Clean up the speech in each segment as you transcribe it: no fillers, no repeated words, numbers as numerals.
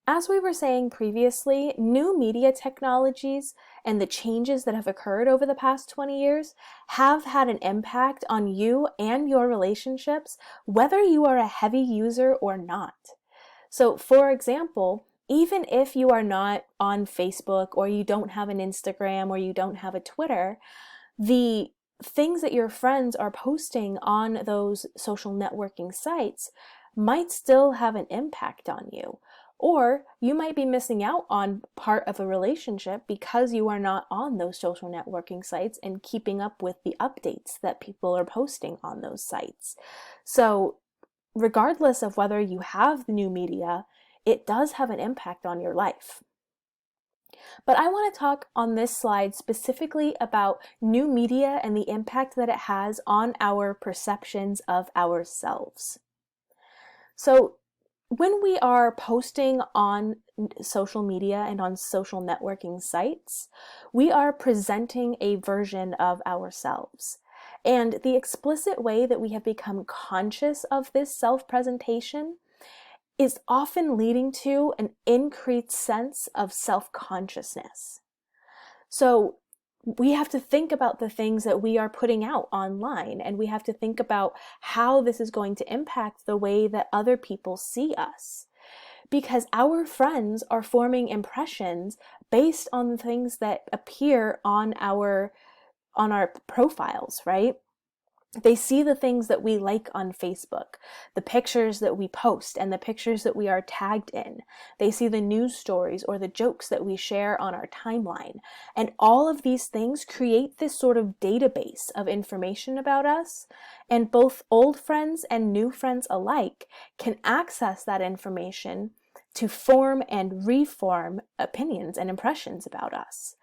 As we were saying previously, new media technologies and the changes that have occurred over the past 20 years have had an impact on you and your relationships, whether you are a heavy user or not. So, for example, even if you are not on Facebook or you don't have an Instagram or you don't have a Twitter, the things that your friends are posting on those social networking sites might still have an impact on you. Or you might be missing out on part of a relationship because you are not on those social networking sites and keeping up with the updates that people are posting on those sites. So, regardless of whether you have the new media, it does have an impact on your life. But I want to talk on this slide specifically about new media and the impact that it has on our perceptions of ourselves. So, when we are posting on social media and on social networking sites, we are presenting a version of ourselves. And the explicit way that we have become conscious of this self-presentation is often leading to an increased sense of self-consciousness. So we have to think about the things that we are putting out online, and we have to think about how this is going to impact the way that other people see us. Because our friends are forming impressions based on the things that appear on our profiles, right? They see the things that we like on Facebook, the pictures that we post and the pictures that we are tagged in. They see the news stories or the jokes that we share on our timeline. And all of these things create this sort of database of information about us. And both old friends and new friends alike can access that information to form and reform opinions and impressions about us.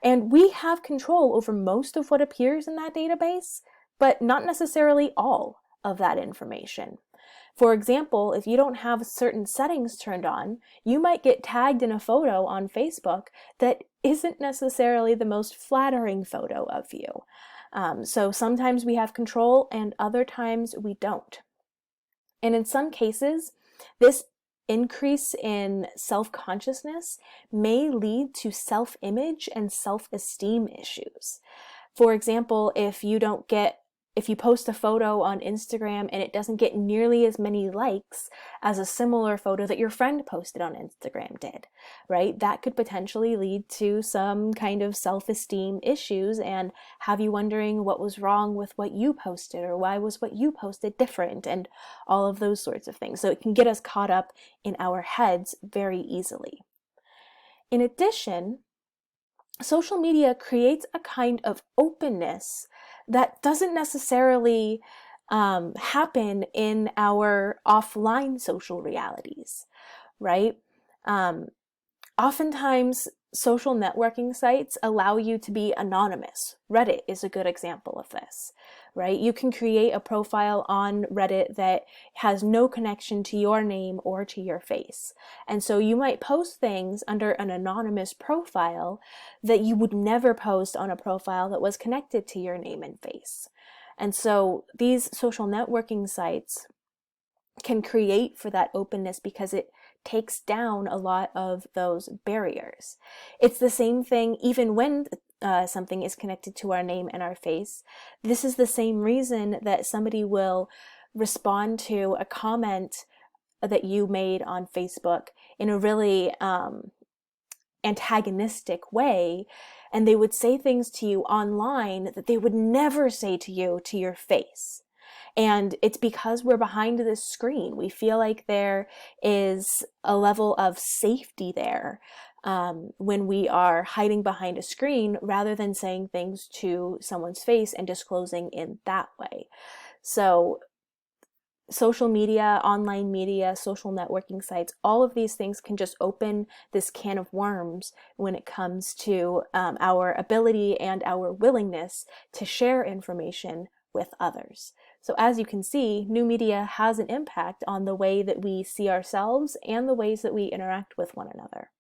And we have control over most of what appears in that database, but not necessarily all of that information. For example, if you don't have certain settings turned on, you might get tagged in a photo on Facebook that isn't necessarily the most flattering photo of you. So sometimes we have control and other times we don't. And in some cases, this increase in self-consciousness may lead to self-image and self-esteem issues. For example, if you post a photo on Instagram and it doesn't get nearly as many likes as a similar photo that your friend posted on Instagram did, right? That could potentially lead to some kind of self-esteem issues and have you wondering what was wrong with what you posted or why was what you posted different and all of those sorts of things. So it can get us caught up in our heads very easily. In addition, social media creates a kind of openness that doesn't necessarily happen in our offline social realities, right? Oftentimes, social networking sites allow you to be anonymous. Reddit is a good example of this, right? You can create a profile on Reddit that has no connection to your name or to your face. And so you might post things under an anonymous profile that you would never post on a profile that was connected to your name and face. And so these social networking sites can create for that openness because it takes down a lot of those barriers. It's the same thing even when something is connected to our name and our face. This is the same reason that somebody will respond to a comment that you made on Facebook in a really antagonistic way, and they would say things to you online that they would never say to you to your face. And it's because we're behind this screen. We feel like there is a level of safety there when we are hiding behind a screen rather than saying things to someone's face and disclosing in that way. So social media, online media, social networking sites, all of these things can just open this can of worms when it comes to our ability and our willingness to share information with others. So as you can see, new media has an impact on the way that we see ourselves and the ways that we interact with one another.